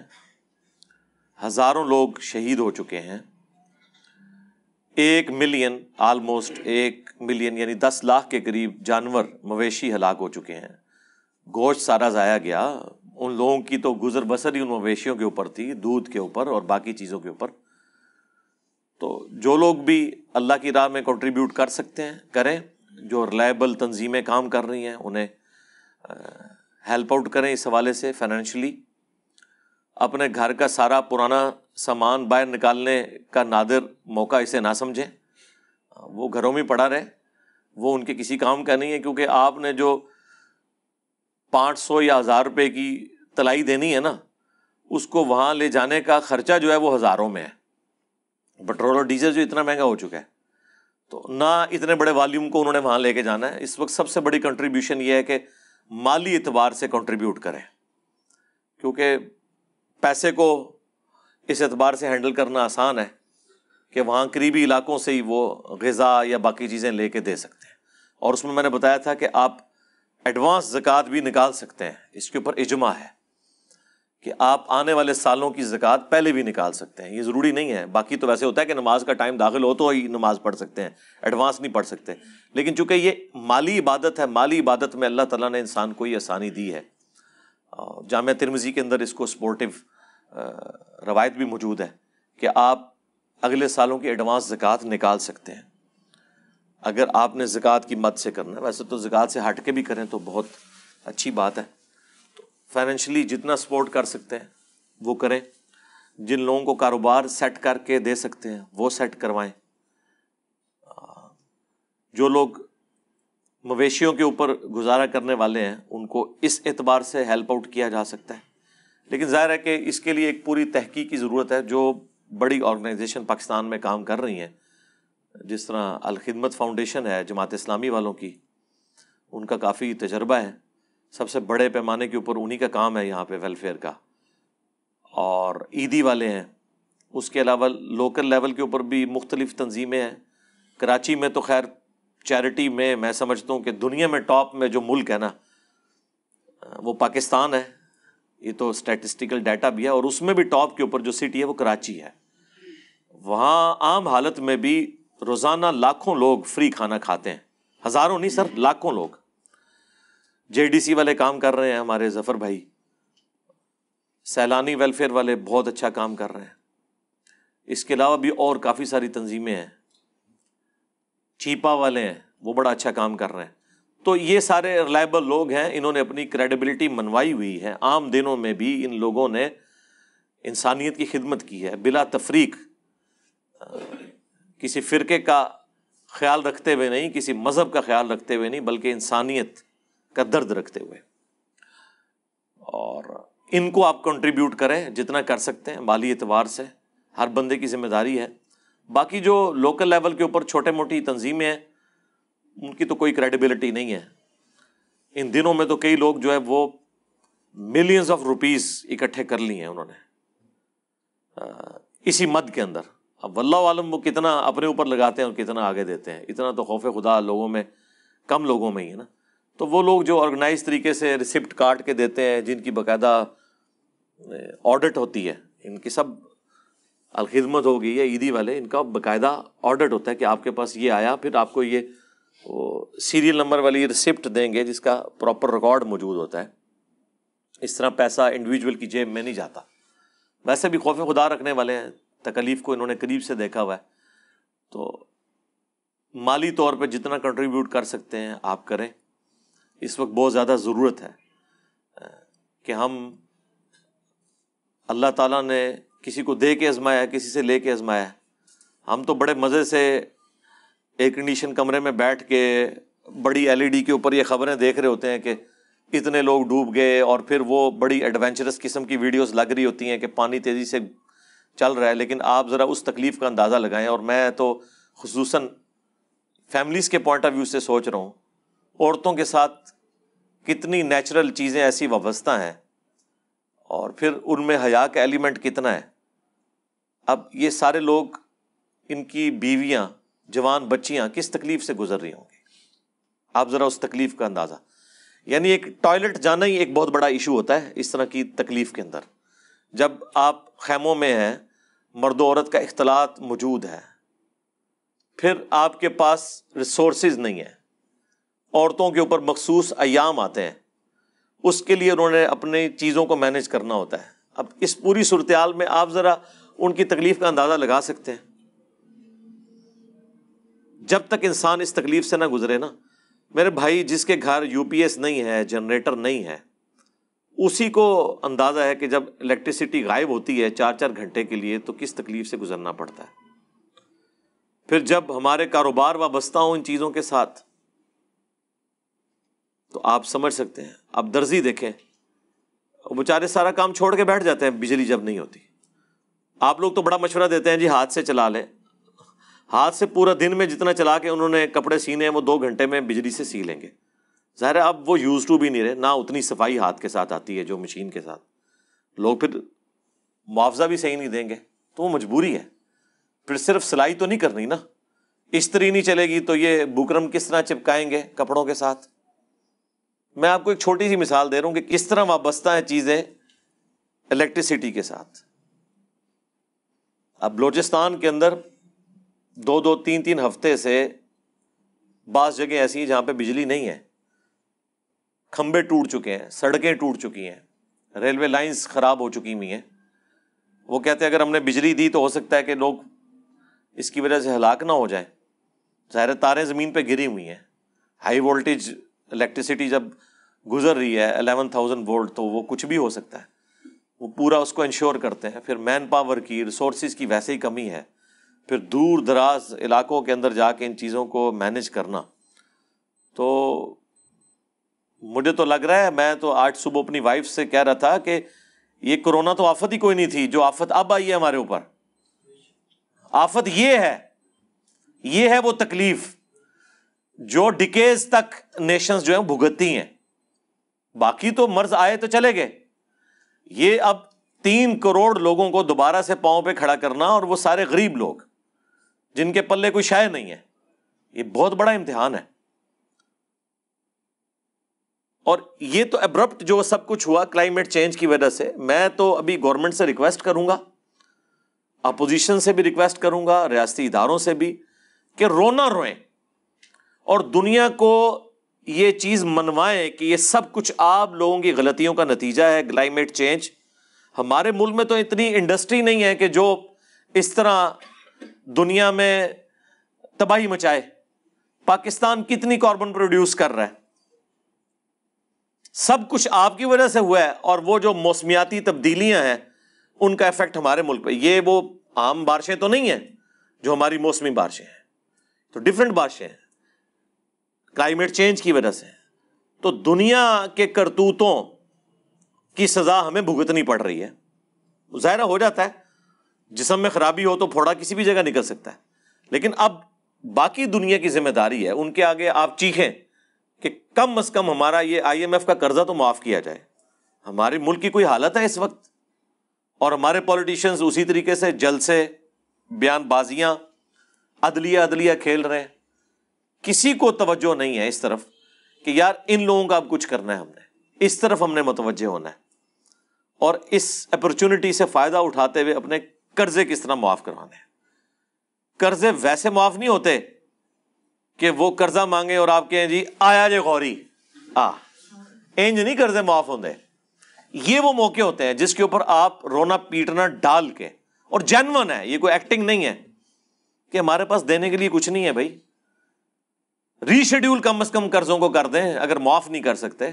ہزاروں لوگ شہید ہو چکے ہیں. 1 ملین، آلموسٹ 1 ملین یعنی 10 لاکھ کے قریب جانور مویشی ہلاک ہو چکے ہیں. گوشت سارا ضائع گیا. ان لوگوں کی تو گزر بسر ہی ان مویشیوں کے اوپر تھی، دودھ کے اوپر اور باقی چیزوں کے اوپر. تو جو لوگ بھی اللہ کی راہ میں کنٹریبیوٹ کر سکتے ہیں کریں. جو ریلائبل تنظیمیں کام کر رہی ہیں انہیں ہیلپ آؤٹ کریں اس حوالے سے فائنینشلی. اپنے گھر کا سارا پرانا سامان باہر نکالنے کا نادر موقع اسے نہ سمجھیں، وہ گھروں میں پڑا رہے، وہ ان کے کسی کام کا نہیں ہے. کیونکہ آپ نے جو 500 یا 1000 روپے کی تلائی دینی ہے نا، اس کو وہاں لے جانے کا خرچہ جو ہے وہ ہزاروں میں ہے. پٹرول اور ڈیزل جو اتنا مہنگا ہو چکا ہے، تو نہ اتنے بڑے والیوم کو انہوں نے وہاں لے کے جانا ہے. اس وقت سب سے بڑی کنٹریبیوشن یہ ہے کہ مالی اعتبار سے کنٹریبیوٹ کریں، کیونکہ پیسے کو اس اعتبار سے ہینڈل کرنا آسان ہے کہ وہاں قریبی علاقوں سے ہی وہ غذا یا باقی چیزیں لے کے دے سکتے ہیں. اور اس میں نے بتایا تھا کہ آپ ایڈوانس زکوٰۃ بھی نکال سکتے ہیں. اس کے اوپر اجماع ہے کہ آپ آنے والے سالوں کی زکوٰۃ پہلے بھی نکال سکتے ہیں. یہ ضروری نہیں ہے، باقی تو ویسے ہوتا ہے کہ نماز کا ٹائم داخل ہو تو ہی نماز پڑھ سکتے ہیں، ایڈوانس نہیں پڑھ سکتے. لیکن چونکہ یہ مالی عبادت ہے، مالی عبادت میں اللہ تعالیٰ نے انسان کو یہ آسانی دی ہے. جامعہ ترمذی کے اندر اس کو سپورٹیو روایت بھی موجود ہے کہ آپ اگلے سالوں کی ایڈوانس زکوٰۃ نکال سکتے ہیں اگر آپ نے زکوٰۃ کی مد سے کرنا ہے. ویسے تو زکوٰۃ سے ہٹ کے بھی کریں تو بہت اچھی بات ہے. تو فائنینشلی جتنا سپورٹ کر سکتے ہیں وہ کریں. جن لوگوں کو کاروبار سیٹ کر کے دے سکتے ہیں وہ سیٹ کروائیں. جو لوگ مویشیوں کے اوپر گزارا کرنے والے ہیں ان کو اس اعتبار سے ہیلپ آؤٹ کیا جا سکتا ہے. لیکن ظاہر ہے کہ اس کے لیے ایک پوری تحقیق کی ضرورت ہے. جو بڑی آرگنائزیشن پاکستان میں کام کر رہی ہیں, جس طرح الخدمت فاؤنڈیشن ہے جماعت اسلامی والوں کی, ان کا کافی تجربہ ہے, سب سے بڑے پیمانے کے اوپر انہی کا کام ہے یہاں پہ ویلفیئر کا. اور عیدی والے ہیں. اس کے علاوہ لوکل لیول کے اوپر بھی مختلف تنظیمیں ہیں. کراچی میں تو خیر چیریٹی میں سمجھتا ہوں کہ دنیا میں ٹاپ میں جو ملک ہے نا وہ پاکستان ہے. یہ تو اسٹیٹسٹیکل ڈیٹا بھی ہے, اور اس میں بھی ٹاپ کے اوپر جو سٹی ہے وہ کراچی ہے. وہاں عام حالت میں بھی روزانہ لاکھوں لوگ فری کھانا کھاتے ہیں. ہزاروں نہیں سر, لاکھوں لوگ. JDC والے کام کر رہے ہیں ہمارے ظفر بھائی, سیلانی ویلفیئر والے بہت اچھا کام کر رہے ہیں. اس کے علاوہ بھی اور کافی ساری تنظیمیں ہیں. چیپا والے ہیں, وہ بڑا اچھا کام کر رہے ہیں. تو یہ سارے ریلائبل لوگ ہیں, انہوں نے اپنی کریڈیبلٹی منوائی ہوئی ہے. عام دنوں میں بھی ان لوگوں نے انسانیت کی خدمت کی ہے بلا تفریق, کسی فرقے کا خیال رکھتے ہوئے نہیں, کسی مذہب کا خیال رکھتے ہوئے نہیں, بلکہ انسانیت کا درد رکھتے ہوئے. اور ان کو آپ کنٹریبیوٹ کریں جتنا کر سکتے ہیں مالی اعتبار سے, ہر بندے کی ذمہ داری ہے. باقی جو لوکل لیول کے اوپر چھوٹے موٹی تنظیمیں ہیں ان کی تو کوئی کریڈیبلٹی نہیں ہے. ان دنوں میں تو کئی لوگ جو ہے وہ ملینز آف روپیز اکٹھے کر لی ہیں انہوں نے اسی مد کے اندر. اب واللہ عالم وہ کتنا اپنے اوپر لگاتے ہیں اور کتنا آگے دیتے ہیں. اتنا تو خوف خدا لوگوں میں کم لوگوں میں ہی ہے نا. تو وہ لوگ جو آرگنائز طریقے سے ریسپٹ کاٹ کے دیتے ہیں, جن کی باقاعدہ آڈٹ ہوتی ہے, ان کی سب الخدمت ہوگی یا عیدی والے, ان کا باقاعدہ آڈٹ ہوتا ہے کہ آپ کے پاس یہ آیا, پھر آپ کو یہ سیریل نمبر والی ریسپٹ دیں گے جس کا پراپر ریکارڈ موجود ہوتا ہے. اس طرح پیسہ انڈیویجول کی جیب میں نہیں جاتا. ویسے بھی خوف خدا رکھنے والے ہیں, تکلیف کو انہوں نے قریب سے دیکھا ہوا ہے. تو مالی طور پہ جتنا کنٹریبیوٹ کر سکتے ہیں آپ کریں. اس وقت بہت زیادہ ضرورت ہے کہ ہم, اللہ تعالیٰ نے کسی کو دے کے آزمایا ہے, کسی سے لے کے آزمایا ہے. ہم تو بڑے مزے سے ایئر کنڈیشن کمرے میں بیٹھ کے بڑی LED کے اوپر یہ خبریں دیکھ رہے ہوتے ہیں کہ اتنے لوگ ڈوب گئے, اور پھر وہ بڑی ایڈونچرس قسم کی ویڈیوز لگ رہی ہوتی ہیں کہ پانی تیزی سے چل رہا ہے. لیکن آپ ذرا اس تکلیف کا اندازہ لگائیں. اور میں تو خصوصاً فیملیز کے پوائنٹ آف ویو سے سوچ رہا ہوں, عورتوں کے ساتھ کتنی نیچرل چیزیں ایسی وابستہ ہیں, اور پھر ان میں حیا کا ایلیمنٹ کتنا ہے. اب یہ سارے لوگ, ان کی بیویاں, جوان بچیاں کس تکلیف سے گزر رہی ہوں گی. آپ ذرا اس تکلیف کا اندازہ, یعنی ایک ٹوائلٹ جانا ہی ایک بہت بڑا ایشو ہوتا ہے اس طرح کی تکلیف کے اندر. جب آپ خیموں میں ہیں, مرد و عورت کا اختلاط موجود ہے, پھر آپ کے پاس ریسورسز نہیں ہیں, عورتوں کے اوپر مخصوص ایام آتے ہیں, اس کے لیے انہوں نے اپنی چیزوں کو مینیج کرنا ہوتا ہے. اب اس پوری صورتحال میں آپ ذرا ان کی تکلیف کا اندازہ لگا سکتے ہیں. جب تک انسان اس تکلیف سے نہ گزرے نا میرے بھائی, جس کے گھر UPS نہیں ہے, جنریٹر نہیں ہے, اسی کو اندازہ ہے کہ جب الیکٹریسٹی غائب ہوتی ہے 4-4 گھنٹے کے لیے تو کس تکلیف سے گزرنا پڑتا ہے. پھر جب ہمارے کاروبار وابستہ ہوں ان چیزوں کے ساتھ تو آپ سمجھ سکتے ہیں. اب درزی دیکھیں, وہ بیچارے سارا کام چھوڑ کے بیٹھ جاتے ہیں بجلی جب نہیں ہوتی. آپ لوگ تو بڑا مشورہ دیتے ہیں جی ہاتھ سے چلا لیں. ہاتھ سے پورا دن میں جتنا چلا کے انہوں نے کپڑے سینے ہیں وہ 2 گھنٹے میں بجلی سے سی لیں گے. ظاہر ہے اب وہ یوز ٹو بھی نہیں رہے, نہ اتنی صفائی ہاتھ کے ساتھ آتی ہے جو مشین کے ساتھ. لوگ پھر معاوضہ بھی صحیح نہیں دیں گے تو وہ مجبوری ہے. پھر صرف سلائی تو نہیں کرنی نا, استری نہیں چلے گی تو یہ بکرم کس طرح چپکائیں گے کپڑوں کے ساتھ. میں آپ کو ایک چھوٹی سی مثال دے رہا ہوں کہ کس طرح وابستہ ہیں چیزیں الیکٹریسٹی کے ساتھ. اب بلوچستان کے اندر 2-2, 3-3 ہفتے سے بعض جگہ ایسی ہیں جہاں پہ بجلی نہیں ہے, کھمبے ٹوٹ چکے ہیں, سڑکیں ٹوٹ چکی ہیں, ریلوے لائنز خراب ہو چکی ہوئی ہیں. وہ کہتے ہیں اگر ہم نے بجلی دی تو ہو سکتا ہے کہ لوگ اس کی وجہ سے ہلاک نہ ہو جائیں. ظاہر تاریں زمین پہ گری ہوئی ہیں, ہائی وولٹیج الیکٹریسٹی جب گزر رہی ہے 11,000 وولٹ تو وہ کچھ بھی ہو سکتا ہے. وہ پورا اس کو انشور کرتے ہیں. پھر مین پاور کی, ریسورسز کی ویسے ہی کمی ہے. پھر دور دراز علاقوں کے اندر جا کے ان چیزوں کو مینیج کرنا. تو مجھے تو لگ رہا ہے، میں تو آج صبح اپنی وائف سے کہہ رہا تھا کہ یہ کورونا تو آفت ہی کوئی نہیں تھی جو آفت اب آئی ہے ہمارے اوپر. آفت یہ ہے وہ تکلیف جو ڈیکیز تک نیشنز جو ہیں بھگتتی ہیں. باقی تو مرض آئے تو چلے گئے، یہ اب 3 کروڑ لوگوں کو دوبارہ سے پاؤں پہ کھڑا کرنا، اور وہ سارے غریب لوگ جن کے پلے کوئی شے نہیں ہے، یہ بہت بڑا امتحان ہے. اور یہ تو ابرپٹ جو سب کچھ ہوا کلائمیٹ چینج کی وجہ سے. میں تو ابھی گورنمنٹ سے ریکویسٹ کروں گا، اپوزیشن سے بھی ریکویسٹ کروں گا، ریاستی اداروں سے بھی، کہ رونا روئیں اور دنیا کو یہ چیز منوائیں کہ یہ سب کچھ آپ لوگوں کی غلطیوں کا نتیجہ ہے کلائمیٹ چینج. ہمارے ملک میں تو اتنی انڈسٹری نہیں ہے کہ جو اس طرح دنیا میں تباہی مچائے. پاکستان کتنی کاربن پروڈیوس کر رہا ہے؟ سب کچھ آپ کی وجہ سے ہوا ہے. اور وہ جو موسمیاتی تبدیلیاں ہیں ان کا ایفیکٹ ہمارے ملک پہ، یہ وہ عام بارشیں تو نہیں ہیں جو ہماری موسمی بارشیں ہیں، تو ڈفرینٹ بارشیں ہیں کلائمیٹ چینج کی وجہ سے. تو دنیا کے کرتوتوں کی سزا ہمیں بھگتنی پڑ رہی ہے. ظاہرہ ہو جاتا ہے جسم میں خرابی ہو تو پھوڑا کسی بھی جگہ نکل سکتا ہے، لیکن اب باقی دنیا کی ذمہ داری ہے، ان کے آگے آپ چیخیں کہ کم از کم ہمارا یہ IMF کا قرضہ تو معاف کیا جائے. ہمارے ملک کی کوئی حالت ہے اس وقت، اور ہمارے پولیٹیشنز اسی طریقے سے جلسے، بیان بازیاں، عدلیہ کھیل رہے ہیں. کسی کو توجہ نہیں ہے اس طرف کہ یار ان لوگوں کا اب کچھ کرنا ہے، ہم نے اس طرف ہم نے متوجہ ہونا ہے، اور اس اپرچونٹی سے فائدہ اٹھاتے ہوئے اپنے قرضے کس طرح معاف کروانے ہیں. قرضے ویسے معاف نہیں ہوتے کہ وہ قرضہ مانگے اور آپ کہیں جی آیا جے غوری انج نہیں قرضے معاف ہوندے. یہ وہ موقع ہوتے ہیں جس کے اوپر آپ رونا پیٹنا ڈال کے، اور جینون ہے، یہ کوئی ایکٹنگ نہیں ہے کہ ہمارے پاس دینے کے لیے کچھ نہیں ہے. بھائی ری شیڈیول کم از کم قرضوں کو کر دیں، اگر معاف نہیں کر سکتے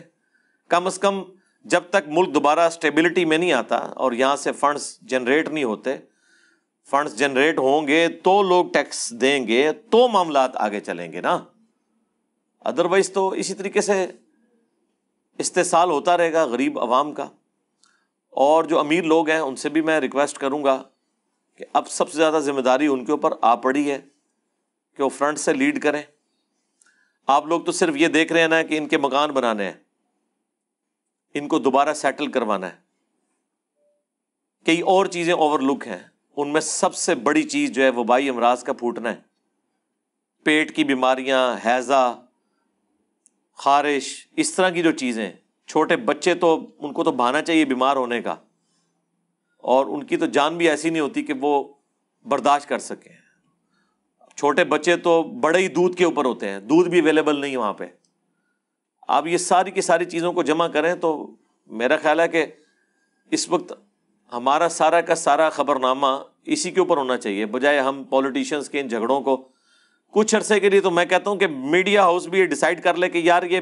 کم از کم جب تک ملک دوبارہ اسٹیبلٹی میں نہیں آتا اور یہاں سے فنڈز جنریٹ نہیں ہوتے. فنڈز جنریٹ ہوں گے تو لوگ ٹیکس دیں گے تو معاملات آگے چلیں گے نا، ادروائز تو اسی طریقے سے استحصال ہوتا رہے گا غریب عوام کا. اور جو امیر لوگ ہیں ان سے بھی میں ریکویسٹ کروں گا کہ اب سب سے زیادہ ذمہ داری ان کے اوپر آ پڑی ہے کہ وہ فرنٹ سے لیڈ کریں. آپ لوگ تو صرف یہ دیکھ رہے ہیں نا کہ ان کے مکان بنانے ہیں، ان کو دوبارہ سیٹل کروانا ہے. کئی اور چیزیں اوور لک ہیں، ان میں سب سے بڑی چیز جو ہے وبائی امراض کا پھوٹنا ہے. پیٹ کی بیماریاں، ہیضہ، خارش، اس طرح کی جو چیزیں، چھوٹے بچے تو ان کو تو بہانا چاہیے بیمار ہونے کا، اور ان کی تو جان بھی ایسی نہیں ہوتی کہ وہ برداشت کر سکیں. چھوٹے بچے تو بڑے ہی دودھ کے اوپر ہوتے ہیں، دودھ بھی اویلیبل نہیں وہاں پہ. آپ یہ ساری کی ساری چیزوں کو جمع کریں تو میرا خیال ہے کہ اس وقت ہمارا سارا کا سارا خبر نامہ اسی کے اوپر ہونا چاہیے، بجائے ہم پولیٹیشنز کے ان جھگڑوں کو. کچھ عرصے کے لیے تو میں کہتا ہوں کہ میڈیا ہاؤس بھی یہ ڈیسائیڈ کر لے کہ یار یہ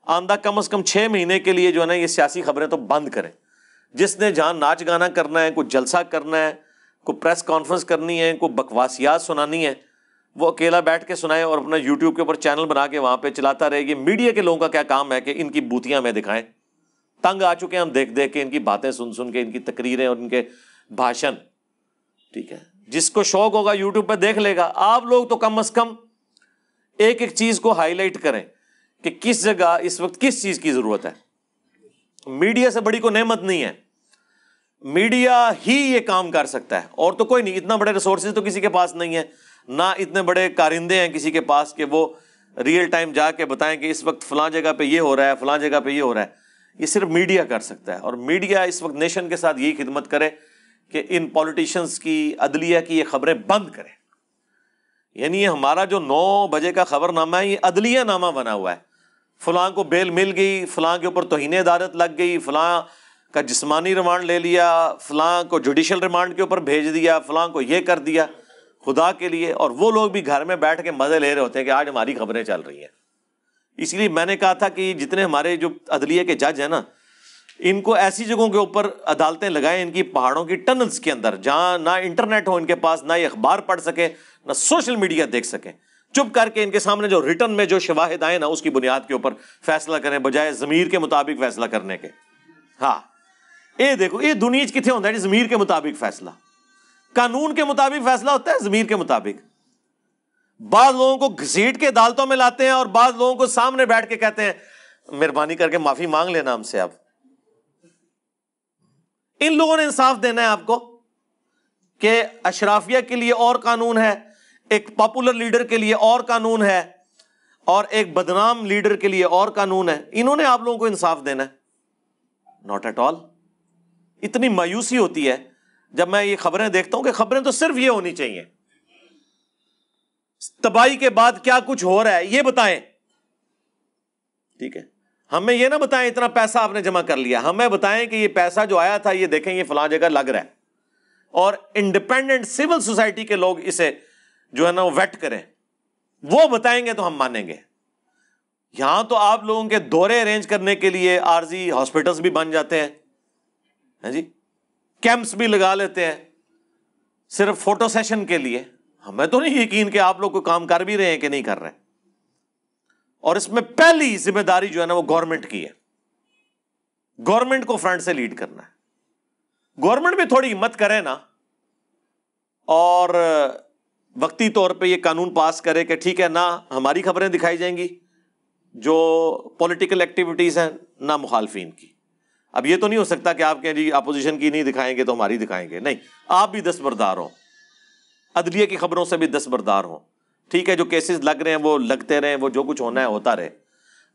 آندہ کم از کم 6 مہینے کے لیے جو ہے نا یہ سیاسی خبریں تو بند کریں. جس نے جہاں ناچ گانا کرنا ہے، کوئی جلسہ کرنا ہے، کوئی پریس کانفرنس کرنی ہے، کوئی بکواسیات سنانی ہے، وہ اکیلا بیٹھ کے سنائے اور اپنا یوٹیوب کے اوپر چینل بنا کے وہاں پہ چلاتا رہے. یہ میڈیا کے لوگوں کا کیا کام ہے کہ ان کی بوتیاں ہمیں دکھائیں؟ تنگ آ چکے ہیں ہم دیکھ دیکھ کے ان کی باتیں سن سن کے، ان کی تقریریں اور ان کے بھاشن. ٹھیک ہے، جس کو شوق ہوگا یوٹیوب پہ دیکھ لے گا. آپ لوگ تو کم از کم ایک ایک چیز کو ہائی لائٹ کریں کہ کس جگہ اس وقت کس چیز کی ضرورت ہے. میڈیا سے بڑی کوئی نعمت نہیں ہے، میڈیا ہی یہ کام کر سکتا ہے، اور تو کوئی نہیں. اتنا بڑے ریسورسز تو کسی کے پاس نہیں ہے، نہ اتنے بڑے کارندے ہیں کسی کے پاس کہ وہ ریئل ٹائم جا کے بتائیں کہ اس وقت فلاں جگہ پہ یہ ہو رہا ہے، فلاں جگہ پہ یہ ہو رہا ہے. یہ صرف میڈیا کر سکتا ہے، اور میڈیا اس وقت نیشن کے ساتھ یہی خدمت کرے کہ ان پولیٹیشنز کی، عدلیہ کی یہ خبریں بند کرے. یعنی یہ ہمارا جو 9 بجے کا خبر نامہ ہے یہ عدلیہ نامہ بنا ہوا ہے. فلاں کو بیل مل گئی، فلاں کے اوپر توہین عدالت لگ گئی، فلاں کا جسمانی ریمانڈ لے لیا، فلاں کو جوڈیشل ریمانڈ کے اوپر بھیج دیا، فلاں کو یہ کر دیا. خدا کے لیے، اور وہ لوگ بھی گھر میں بیٹھ کے مزے لے رہے ہوتے ہیں کہ آج ہماری خبریں چل رہی ہیں. اس لیے میں نے کہا تھا کہ جتنے ہمارے جو عدلیہ کے جج ہیں نا، ان کو ایسی جگہوں کے اوپر عدالتیں لگائیں، ان کی پہاڑوں کی ٹنلز کے اندر، جہاں نہ انٹرنیٹ ہو ان کے پاس، نہ یہ اخبار پڑھ سکیں، نہ سوشل میڈیا دیکھ سکیں، چپ کر کے ان کے سامنے جو ریٹن میں جو شواہد آئے نا اس کی بنیاد کے اوپر فیصلہ کریں بجائے ضمیر کے مطابق فیصلہ کرنے کے. ہاں یہ دیکھو یہ دنیا کتنے ہوتا ہے ضمیر کے مطابق فیصلہ. قانون کے مطابق فیصلہ ہوتا ہے ضمیر کے مطابق. بعض لوگوں کو گھسیٹ کے عدالتوں میں لاتے ہیں اور بعض لوگوں کو سامنے بیٹھ کے کہتے ہیں مہربانی کر کے معافی مانگ لینا ہم سے. اب ان لوگوں نے انصاف دینا ہے آپ کو کہ اشرافیہ کے لیے اور قانون ہے, ایک پاپولر لیڈر کے لیے اور قانون ہے, اور ایک بدنام لیڈر کے لیے اور قانون ہے. انہوں نے آپ لوگوں کو انصاف دینا ہے؟ Not at all. اتنی مایوسی ہوتی ہے جب میں یہ خبریں دیکھتا ہوں کہ خبریں تو صرف یہ ہونی چاہیے تباہی کے بعد کیا کچھ ہو رہا ہے یہ بتائیں. ٹھیک ہے, ہمیں یہ نہ بتائیں اتنا پیسہ آپ نے جمع کر لیا, ہمیں بتائیں کہ یہ پیسہ جو آیا تھا یہ دیکھیں یہ فلاں جگہ لگ رہا ہے, اور انڈیپینڈنٹ سول سوسائٹی کے لوگ اسے جو ہے نا وہ ویٹ کریں, وہ بتائیں گے تو ہم مانیں گے. یہاں تو آپ لوگوں کے دورے ارینج کرنے کے لیے عارضی ہاسپٹلس بھی بن جاتے ہیں جی, کیمپس بھی لگا لیتے ہیں صرف فوٹو سیشن کے لیے. ہمیں تو نہیں یقین کہ آپ لوگ کوئی کام کر بھی رہے ہیں کہ نہیں کر رہے. اور اس میں پہلی ذمہ داری جو ہے نا وہ گورنمنٹ کی ہے. گورنمنٹ کو فرنٹ سے لیڈ کرنا ہے. گورنمنٹ بھی تھوڑی ہمت کرے نا اور وقتی طور پہ یہ قانون پاس کرے کہ ٹھیک ہے نہ ہماری خبریں دکھائی جائیں گی جو پولیٹیکل ایکٹیویٹیز ہیں نہ مخالفین کی. اب یہ تو نہیں ہو سکتا کہ آپ کہیں جی اپوزیشن کی نہیں دکھائیں گے تو ہماری دکھائیں گے. نہیں, آپ بھی دستبردار ہوں, عدلیہ کی خبروں سے بھی دستبردار ہوں. ٹھیک ہے, جو کیسز لگ رہے ہیں وہ لگتے رہیں, وہ جو کچھ ہونا ہے ہوتا رہے.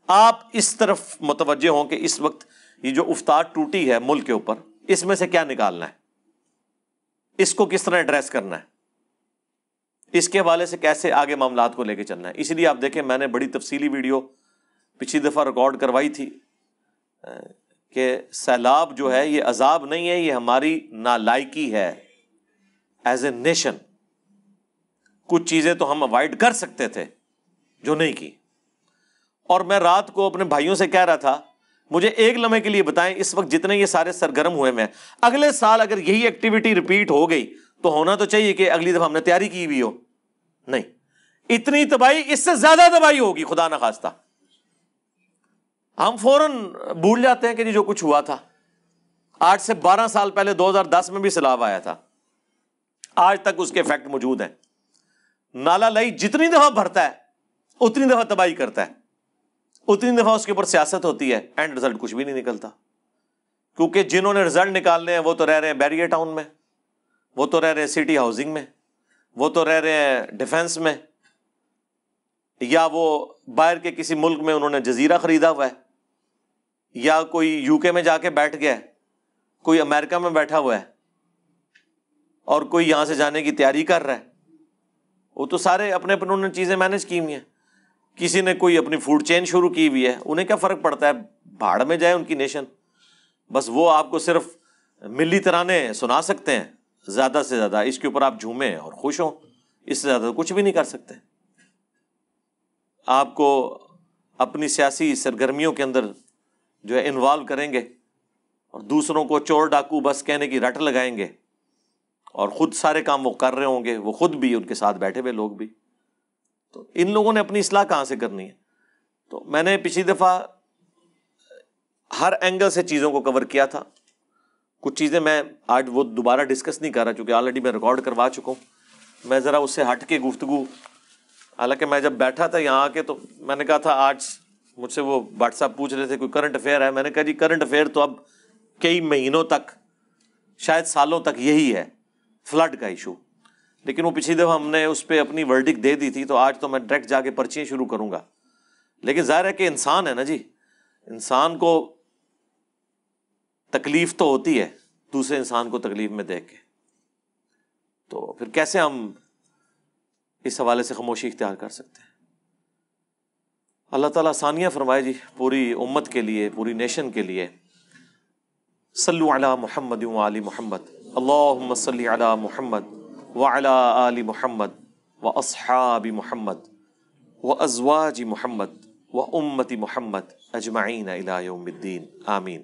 آپ اس طرف متوجہ ہوں کہ اس وقت یہ جو افتاد ٹوٹی ہے ملک کے اوپر, اس میں سے کیا نکالنا ہے, اس کو کس طرح ایڈریس کرنا ہے, اس کے حوالے سے کیسے آگے معاملات کو لے کے چلنا ہے. اسی لیے آپ دیکھیں میں نے بڑی تفصیلی ویڈیو پچھلی دفعہ ریکارڈ کروائی تھی کہ سیلاب جو ہے یہ عذاب نہیں ہے, یہ ہماری نالائکی ہے ایز اے نیشن. کچھ چیزیں تو ہم اوائڈ کر سکتے تھے جو نہیں کی. اور میں رات کو اپنے بھائیوں سے کہہ رہا تھا مجھے ایک لمحے کے لیے بتائیں اس وقت جتنے یہ سارے سرگرم ہوئے میں, اگلے سال اگر یہی ایکٹیویٹی ریپیٹ ہو گئی تو ہونا تو چاہیے کہ اگلی دفعہ ہم نے تیاری کی ہوئی ہو. نہیں, اتنی تباہی, اس سے زیادہ تباہی ہوگی خدا نہ خواستہ. ہم فوراً بھول جاتے ہیں کہ جو کچھ ہوا تھا. آج سے 12 سال پہلے 2010 میں بھی سیلاب آیا تھا, آج تک اس کے افیکٹ موجود ہیں. نالا لئی جتنی دفعہ بھرتا ہے اتنی دفعہ تباہی کرتا ہے, اتنی دفعہ اس کے اوپر سیاست ہوتی ہے, اینڈ رزلٹ کچھ بھی نہیں نکلتا. کیونکہ جنہوں نے رزلٹ نکالنے ہیں وہ تو رہ رہے ہیں بیریئر ٹاؤن میں, وہ تو رہ رہے ہیں سٹی ہاؤسنگ میں, وہ تو رہ رہے ہیں ڈیفنس میں, یا وہ باہر کے کسی ملک میں انہوں نے جزیرہ خریدا ہوا ہے, یا کوئی یو کے میں جا کے بیٹھ گیا ہے, کوئی امریکہ میں بیٹھا ہوا ہے, اور کوئی یہاں سے جانے کی تیاری کر رہا ہے. وہ تو سارے اپنے اپنے انہوں نے چیزیں مینج کی ہوئی ہیں. کسی نے کوئی اپنی فوڈ چین شروع کی ہوئی ہے, انہیں کیا فرق پڑتا ہے, بھاڑ میں جائے ان کی نیشن. بس وہ آپ کو صرف ملی ترانے سنا سکتے ہیں زیادہ سے زیادہ, اس کے اوپر آپ جھومیں اور خوش ہوں, اس سے زیادہ کچھ بھی نہیں کر سکتے. آپ کو اپنی سیاسی سرگرمیوں کے اندر جو ہے انوالو کریں گے اور دوسروں کو چور ڈاکو بس کہنے کی رٹ لگائیں گے, اور خود سارے کام وہ کر رہے ہوں گے, وہ خود بھی, ان کے ساتھ بیٹھے ہوئے لوگ بھی. تو ان لوگوں نے اپنی اصلاح کہاں سے کرنی ہے؟ تو میں نے پچھلی دفعہ ہر اینگل سے چیزوں کو کور کیا تھا. کچھ چیزیں میں آج وہ دوبارہ ڈسکس نہیں کر رہا چونکہ آلریڈی میں ریکارڈ کروا چکا ہوں. میں ذرا اس سے ہٹ کے گفتگو, حالانکہ میں جب بیٹھا تھا یہاں آ کے تو میں نے کہا تھا آج مجھ سے وہ واٹس ایپ پوچھ رہے تھے کوئی کرنٹ افیئر ہے, میں نے کہا جی کرنٹ افیئر تو اب کئی مہینوں تک شاید سالوں تک یہی ہے, فلڈ کا ایشو. لیکن وہ پچھلی دفعہ ہم نے اس پہ اپنی ورڈک دے دی تھی, تو آج تو میں ڈائریکٹ جا کے پرچیاں شروع کروں گا. لیکن ظاہر ہے کہ انسان ہے نا جی, انسان کو تکلیف تو ہوتی ہے دوسرے انسان کو تکلیف میں دیکھ کے, تو پھر کیسے ہم اس حوالے سے خاموشی اختیار کر سکتے ہیں؟ اللہ تعالیٰ آسانیاں فرمائے جی پوری امت کے لیے, پوری نیشن کے لیے. صلو علی محمد و آل محمد, اللہم صلی علی محمد وعلی آل محمد واصحاب محمد وازواج محمد وامت محمد اجمعین الی یوم الدین, آمین.